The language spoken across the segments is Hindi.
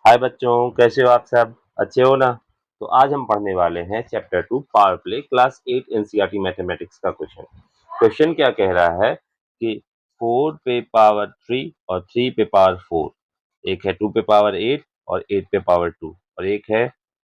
हाय बच्चों, कैसे हो आप सब? अच्छे हो ना? तो आज हम पढ़ने वाले हैं chapter 2 power play class 8 NCERT mathematics का क्वेश्चन। क्वेश्चन क्या कह रहा है कि 4 पे पावर 3 और 3 पे पावर 4, एक है 2 पे पावर 8 और 8 पे पावर 2 और एक है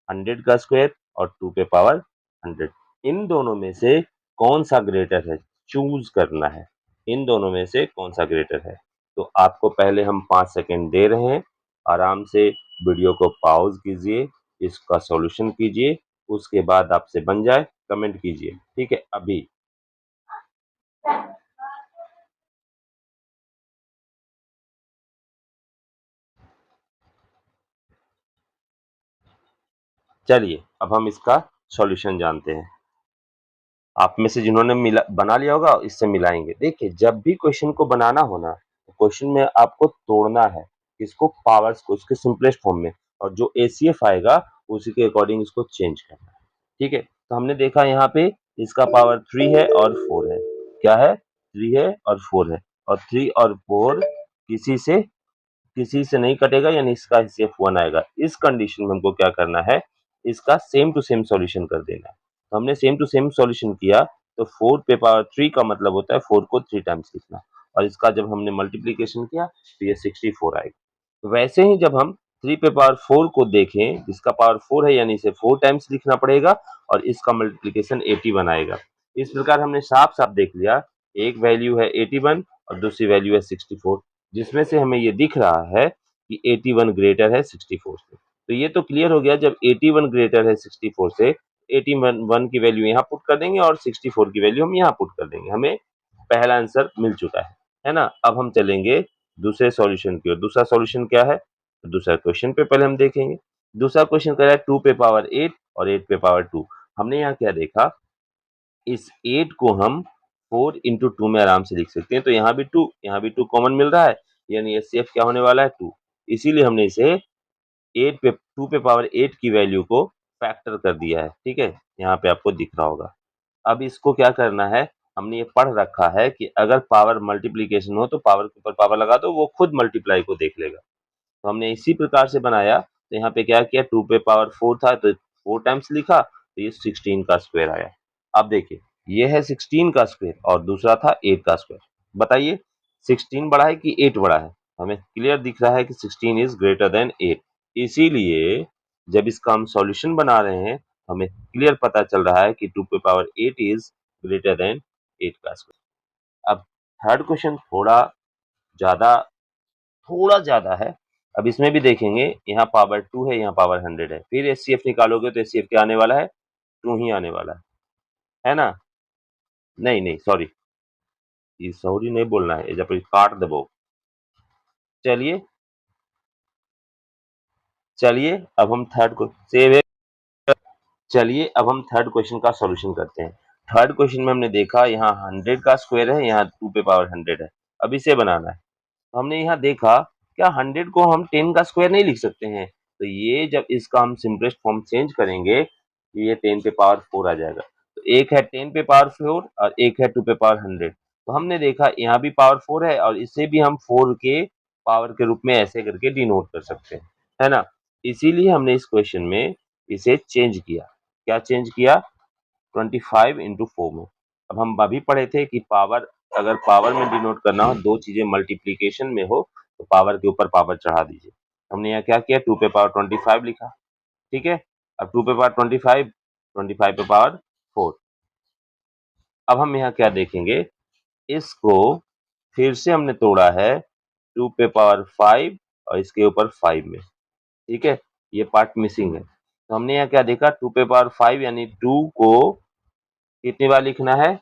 100 का स्क्वायर और 2 पे पावर 100। इन दोनों में से कौन सा ग्रेटर है? चूज करना है। इन दोनों में से कौन सा ग्रेटर है? तो आपको पहले हम 5 सेकंड दे रहे हैं। आराम से वीडियो को पॉज कीजिए, इसका सॉल्यूशन कीजिए, उसके बाद आपसे बन जाए कमेंट कीजिए। ठीक है, अभी चलिए अब हम इसका सॉल्यूशन जानते हैं। आप में से जिन्होंने मिला बना लिया होगा इससे मिलाएंगे। देखिए, जब भी क्वेश्चन को बनाना हो ना, तो क्वेश्चन में आपको तोड़ना है इसको, पावर्स को इसके सिंपलेस्ट फॉर्म में, और जो एसीएफ आएगा उसी के अकॉर्डिंग इसको चेंज करना है। ठीक है, तो हमने देखा यहाँ पे इसका पावर 3 है और 4 है। क्या है? 3 है और 4 है, और 3 और 4 किसी से नहीं कटेगा, यानी इसका सिर्फ 1 आएगा। इस कंडीशन में हमको क्या करना है, इसका सेम टू सेम सॉल्यूशन कर देना है। तो हमने सेम टू सेम सॉल्यूशन किया, तो 4 पे पावर 3 का मतलब होता है 4 को 3 टाइम्स लिखना, और इसका जब हमने मल्टीप्लीकेशन किया तो ये 64 आएगा। वैसे ही जब हम 3 पे पावर 4 को देखें, इसका पावर 4 है यानी इसे 4 टाइम्स लिखना पड़ेगा, और इसका मल्टीप्लीकेशन 81 आएगा। इस प्रकार हमने साफ साफ देख लिया, एक वैल्यू है 81 और दूसरी वैल्यू है 64, जिसमें से हमें ये दिख रहा है कि 81 ग्रेटर है 64 से। तो ये तो क्लियर हो गया, जब 81 ग्रेटर है 64 से, 81 की वैल्यू यहाँ पुट कर देंगे और 64 की वैल्यू हम यहाँ पुट कर देंगे। हमें पहला आंसर मिल चुका है ना? अब हम चलेंगे दूसरे सॉल्यूशन की ओर। दूसरा सॉल्यूशन क्या है? तो दूसरा क्वेश्चन पे पहले हम देखेंगे। दूसरा क्वेश्चन कह रहा है 2 पे पावर 8 और 8 पे पावर 2। हमने यहाँ क्या देखा, इस 8 को हम 4 इंटू 2 में आराम से लिख सकते हैं। तो यहाँ भी 2, यहाँ भी 2 कॉमन मिल रहा है, यानी एचसीएफ क्या होने वाला है? 2। इसीलिए हमने इसे 2 पे पावर 8 की वैल्यू को फैक्टर कर दिया है। ठीक है, यहाँ पे आपको दिख रहा होगा। अब इसको क्या करना है, हमने ये पढ़ रखा है कि अगर पावर मल्टीप्लीकेशन हो तो पावर के ऊपर पावर लगा दो, वो खुद मल्टीप्लाई को देख लेगा। तो हमने इसी प्रकार से बनाया। तो यहाँ पे क्या किया, 2 पे पावर 4 था तो 4 टाइम्स लिखा, तो ये 16 का स्क्वायर आया। अब देखिए, ये है 16 का स्क्वायर और दूसरा था 8 का स्क्वायर। बताइए 16 बड़ा है कि 8 बड़ा है? हमें क्लियर दिख रहा है कि 16 इज ग्रेटर देन 8। इसीलिए जब इसका हम सॉल्यूशन बना रहे हैं, हमें क्लियर पता चल रहा है कि 2 पे पावर 8 इज ग्रेटर देन 8 का स्क्वायर। अब थर्ड क्वेश्चन थोड़ा ज्यादा है। अब इसमें भी देखेंगे, यहाँ पावर 2 है, यहाँ पावर 100 है। फिर एचसीएफ निकालोगे तो एचसीएफ क्या आने वाला है? 2 ही आने वाला है ना? नहीं नहीं, सॉरी, ये सॉरी नहीं बोलना है, जब काट दबो। चलिए चलिए अब हम थर्ड को सेव है। चलिए अब हम थर्ड क्वेश्चन का सॉल्यूशन करते हैं। थर्ड क्वेश्चन में हमने देखा, यहाँ 100 का स्क्वायर है, यहाँ 2 पे पावर 100 है। अब इसे बनाना है। तो हमने यहाँ देखा, क्या 100 को हम 10 का स्क्वायर नहीं लिख सकते हैं? तो ये जब इसका हम सिंपलेस्ट फॉर्म चेंज करेंगे, ये 10 पे पावर 4 आ जाएगा। तो एक है 10 पे पावर 4 और एक है 2 पे पावर 100। तो हमने देखा यहाँ भी पावर 4 है, और इसे भी हम 4 के पावर के रूप में ऐसे करके डिनोट कर सकते हैं, है ना? इसीलिए हमने इस क्वेश्चन में इसे चेंज किया। क्या चेंज किया? 25 इंटू 4 में। अब हम अभी पढ़े थे कि पावर, अगर पावर में डिनोट करना हो, दो चीजें मल्टीप्लीकेशन में हो, तो पावर के ऊपर पावर चढ़ा दीजिए। हमने यहाँ क्या किया, 2 पे पावर 25 लिखा। ठीक है, अब 2 पे पावर 25, 25 पे पावर 4। अब हम यहाँ क्या देखेंगे, इसको फिर से हमने तोड़ा है 2 पे पावर 5 और इसके ऊपर 5 में। ठीक है, ये पार्ट मिसिंग है। तो हमने यहाँ क्या देखा, 2 पे पावर 5 यानी 2 को कितनी बार लिखना है?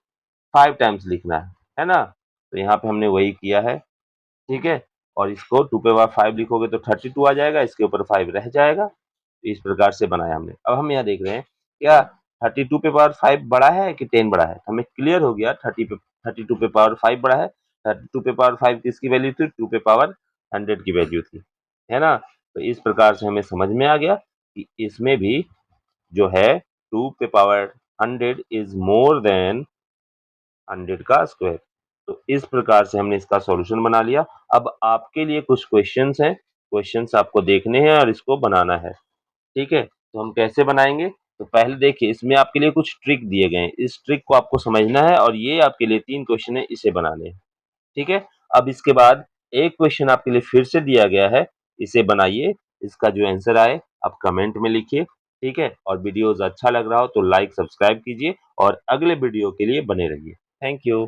5 टाइम्स लिखना है ना? तो यहाँ पे हमने वही किया है। ठीक है, और इसको 2 पे पावर 5 लिखोगे तो 32 आ जाएगा, इसके ऊपर 5 रह जाएगा। तो इस प्रकार से बनाया हमने। अब हम यहाँ देख रहे हैं, क्या 32 पे पावर 5 बड़ा है कि 10 बड़ा है? हमें क्लियर हो गया, 32 पे पावर 5 बड़ा है। 32 पे पावर 5 किसकी वैल्यू थी? 2 पे पावर 100 की वैल्यू थी, है ना? तो इस प्रकार से हमें समझ में आ गया कि इसमें भी जो है 2 पे पावर 100 इज मोर देन 100 का स्क्वायर। तो इस प्रकार से हमने इसका सॉल्यूशन बना लिया। अब आपके लिए कुछ क्वेश्चंस हैं, क्वेश्चंस आपको देखने हैं और इसको बनाना है, ठीक है? तो हम कैसे बनाएँगे? तो पहले देखिए इसमें आपके लिए कुछ ट्रिक दिए गए हैं, इस ट्रिक को आपको समझना है और ये आपके लिए 3 क्वेश्चन है, इसे बनाने हैं, ठीक है? अब इसके बाद एक क्वेश्चन आपके लिए फिर से दिया गया है, इसे बनाइए, इसका जो आंसर आए आप कमेंट में लिखिए, ठीक है? और वीडियोज़ अच्छा लग रहा हो तो लाइक, सब्सक्राइब कीजिए और अगले वीडियो के लिए बने रहिए। Thank you.